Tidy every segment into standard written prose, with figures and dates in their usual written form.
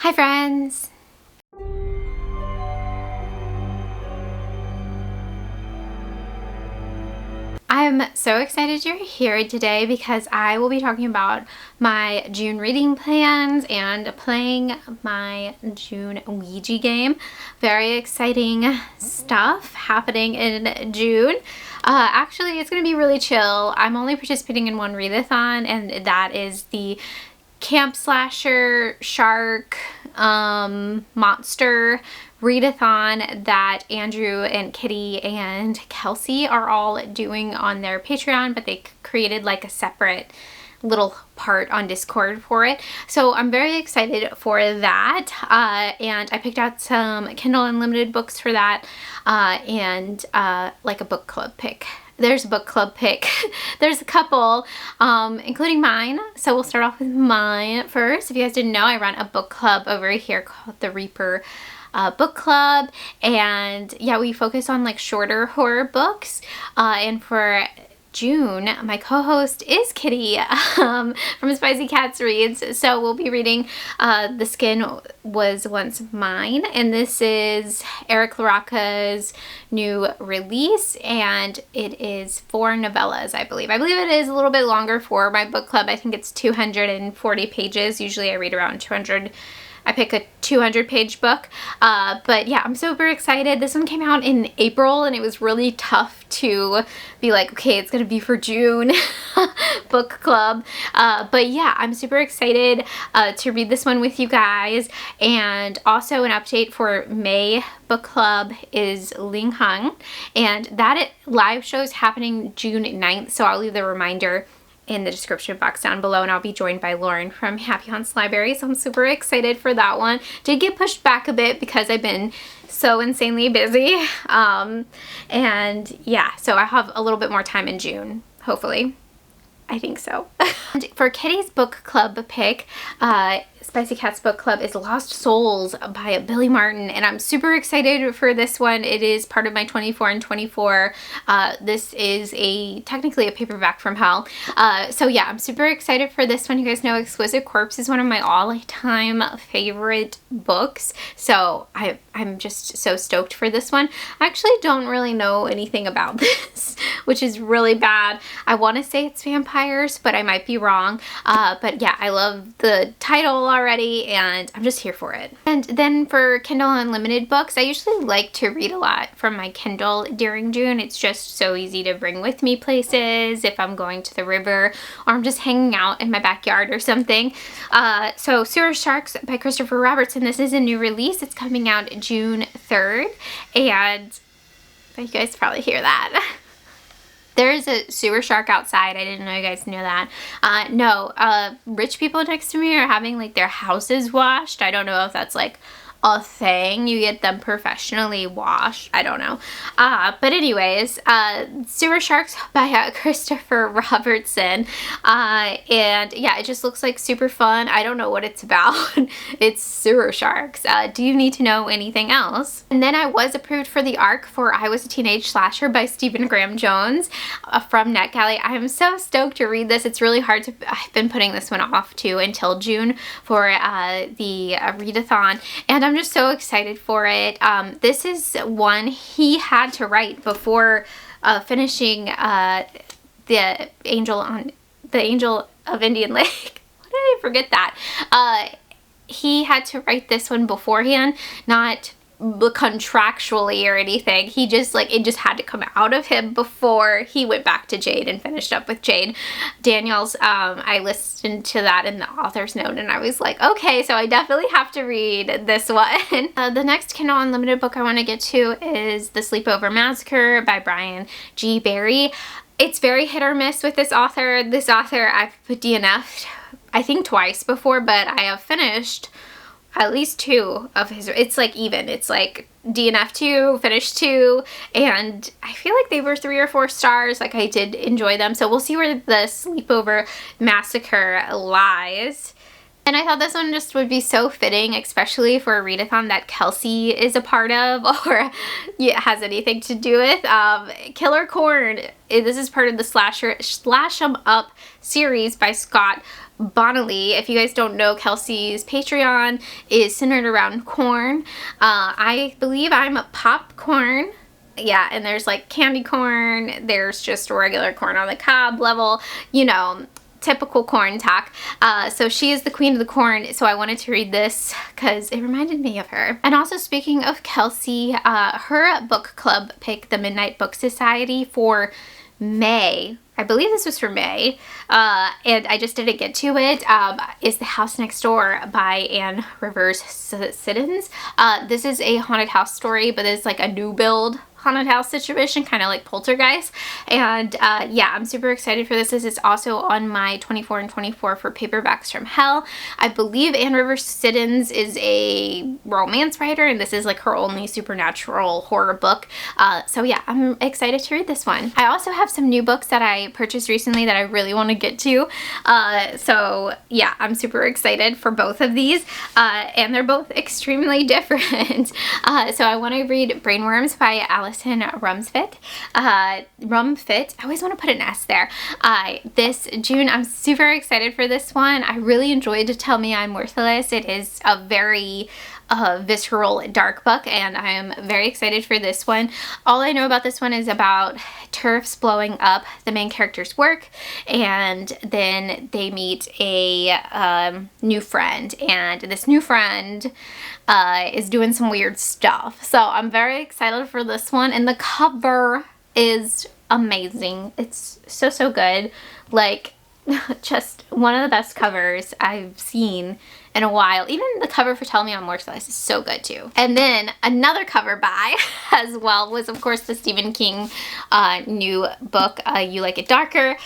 Hi friends! I'm so excited you're here today because I will be talking about my June reading plans and playing my June Ouija game. Very exciting stuff happening in June. Actually, it's going to be really chill. I'm only participating in one readathon, and that is the camp slasher shark monster readathon that Andrew and Kitty and Kelsey are all doing on their Patreon, but they created like a separate little part on Discord for it. So I'm very excited for that, and I picked out some Kindle Unlimited books for that, and like a book club pick. There's a book club pick. There's a couple, including mine. So we'll start off with mine first. If you guys didn't know, I run a book club over here called the Reaper Book Club. And yeah, we focus on like shorter horror books. And for June, my co-host is Kitty from Spicy Cats Reads. So we'll be reading The Skin Was Once Mine, and this is Eric LaRocca's new release, and it is 4 novellas, I believe. I believe it is a little bit longer for my book club. I think it's 240 pages. Usually I read around 200. I pick a 200-page book, but yeah, I'm super excited. This one came out in April, and it was really tough to be like, okay, it's gonna be for June book club, but yeah, I'm super excited to read this one with you guys. And also an update for May book club is Ling Hung, and that live show is happening June 9th, so I'll leave the reminder in the description box down below, and I'll be joined by Lauren from Happy Haunts Library, so I'm super excited for that one. Did get pushed back a bit because I've been so insanely busy, and yeah, so I have a little bit more time in June, hopefully. I think so. And for Kitty's book club pick, Spicy Cats book club is Lost Souls by Billy Martin, and I'm super excited for this one. It is part of my 24 and 24. This is technically a paperback from hell. So yeah, I'm super excited for this one. You guys know Exquisite Corpse is one of my all-time favorite books, so I'm just so stoked for this one. I actually don't really know anything about this, which is really bad. I want to say it's vampires, but I might be wrong. But yeah, I love the title already, and I'm just here for it. And then for Kindle Unlimited books, I usually like to read a lot from my Kindle during June. It's just so easy to bring with me places if I'm going to the river or I'm just hanging out in my backyard or something. So Sewer Sharks by Christopher Robertson. This is a new release. It's coming out June 3rd, and you guys probably hear that. There is a sewer shark outside. I didn't know you guys knew that. Rich people next to me are having like their houses washed. I don't know if that's like a thing. You get them professionally washed. I don't know. But anyways, Sewer Sharks by Christopher Robertson. And yeah, it just looks like super fun. I don't know what it's about. It's sewer sharks. Do you need to know anything else? And then I was approved for the ARC for I Was a Teenage Slasher by Stephen Graham Jones from NetGalley. I am so stoked to read this. It's really hard to, I've been putting this one off too until June for the readathon, and I'm just so excited for it. This is one he had to write before finishing the Angel of Indian Lake. Why did I forget that? He had to write this one beforehand, not contractually or anything. He just it just had to come out of him before he went back to Jade and finished up with Jade Daniels. I listened to that in the author's note, and I was like, okay, so I definitely have to read this one. The next Kindle Unlimited book I want to get to is The Sleepover Massacre by Brian G. Barry. It's very hit or miss with this author. This author I've DNF'd I think twice before, but I have finished at least 2 of his. It's like even. It's like DNF 2, finished 2, and I feel like they were 3 or 4 stars. Like, I did enjoy them. So we'll see where The Sleepover Massacre lies. And I thought this one just would be so fitting, especially for a readathon that Kelsey is a part of or has anything to do with. Killer Corn. This is part of the Slash 'em Up series by Scott Bonnelly. If you guys don't know, Kelsey's Patreon is centered around corn. I believe I'm a popcorn. Yeah, and there's like candy corn, there's just regular corn on the cob level, you know, typical corn talk. So she is the queen of the corn, so I wanted to read this because it reminded me of her. And also, speaking of Kelsey, her book club picked the Midnight Book Society for May. I believe this was for May, and I just didn't get to it, is The House Next Door by Anne Rivers Siddons. This is a haunted house story, but it's like a new build haunted house situation, kind of like Poltergeist. And yeah, I'm super excited for this. This is also on my 24 and 24 for Paperbacks from Hell. I believe Anne Rivers Siddons is a romance writer, and this is like her only supernatural horror book. So yeah, I'm excited to read this one. I also have some new books that I purchased recently that I really want to get to. So yeah, I'm super excited for both of these, and they're both extremely different. So I want to read Brainworms by Alison Rumfit. I always want to put an S there. This June, I'm super excited for this one. I really enjoyed Tell Me I'm Worthless. It is a very visceral, dark book, and I am very excited for this one. All I know about this one is about turfs blowing up the main character's work, and then they meet a new friend, and this new friend is doing some weird stuff. So I'm very excited for this one, and the cover is amazing. It's so good. Like, just one of the best covers I've seen in a while. Even the cover for Tell Me I'm Worthless is so good too. And then another cover by as well was, of course, the Stephen King new book, You Like It Darker.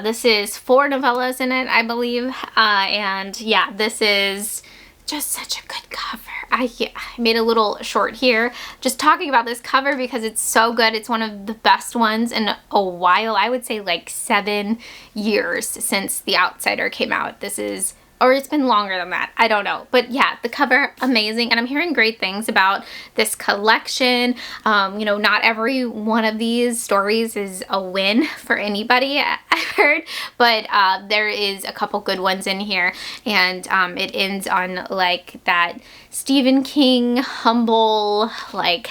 This is 4 novellas in it, I believe. And yeah, this is just such a good cover. I made a little short here just talking about this cover because it's so good. It's one of the best ones in a while. I would say like 7 years since The Outsider came out. This is, or it's been longer than that. I don't know. But yeah, the cover, amazing. And I'm hearing great things about this collection. You know, not every one of these stories is a win for anybody, I've heard. But there is a couple good ones in here. And it ends on like that Stephen King, humble, like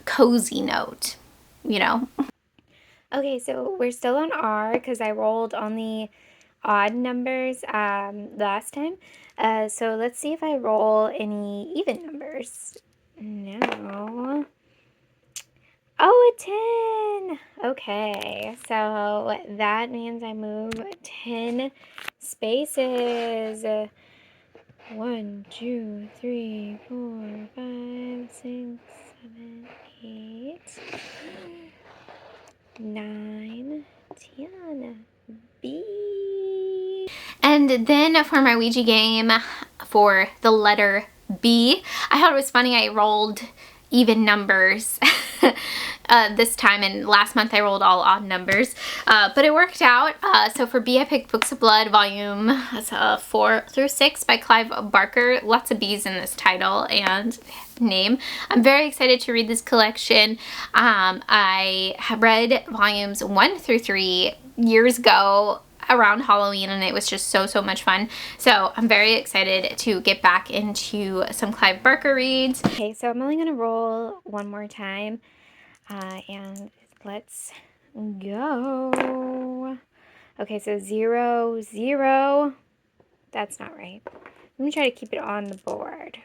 cozy note, you know? Okay, so we're still on R because I rolled on the odd numbers last time. So let's see if I roll any even numbers. No. Oh, a 10. Okay, so that means I move 10 spaces. 1, 2, 3, 4, 5, 6, 7, 8, 9, 10. B. And then for my Ouija game for the letter B, I thought it was funny. I rolled even numbers this time, and last month I rolled all odd numbers, but it worked out. So for B, I picked Books of Blood, volume 4 through 6 by Clive Barker. Lots of B's in this title and name. I'm very excited to read this collection. I have read volumes 1 through 3 years ago around Halloween, and it was just so much fun. So I'm very excited to get back into some Clive Barker reads. Okay, so I'm only gonna roll one more time, and let's go. Okay, so 0, 0. That's not right. Let me try to keep it on the board.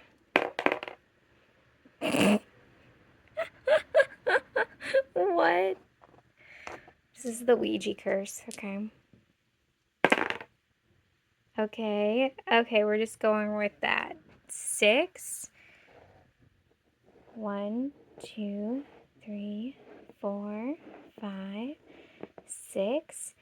What? This is the Ouija curse. Okay. Okay, we're just going with that. 6. 1, 2, 3, 4, 5, 6,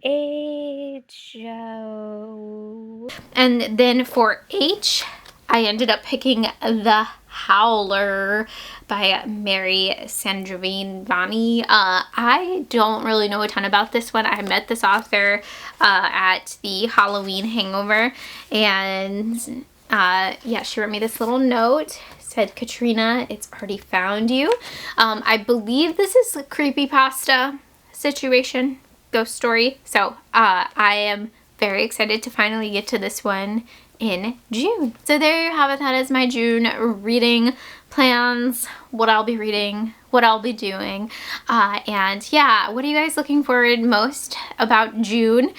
8. Joe. And then for H, I ended up picking The Howler by Mary Sandravani. I don't really know a ton about this one. I met this author at the Halloween Hangover, and yeah, she wrote me this little note. Said, Katrina, it's already found you. I believe this is a creepypasta situation, ghost story. So I am very excited to finally get to this one in June. So there you have it. That is my June reading plans, what I'll be reading, what I'll be doing, and yeah, what are you guys looking forward most about June,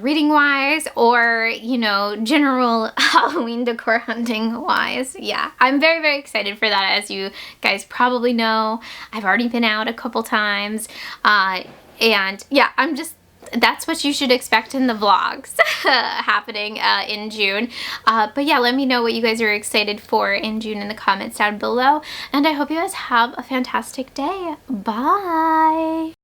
reading wise, or you know, general Halloween decor hunting wise? Yeah, I'm very excited for that. As you guys probably know, I've already been out a couple times, and yeah, that's what you should expect in the vlogs happening in June. But yeah, let me know what you guys are excited for in June in the comments down below. And I hope you guys have a fantastic day. Bye!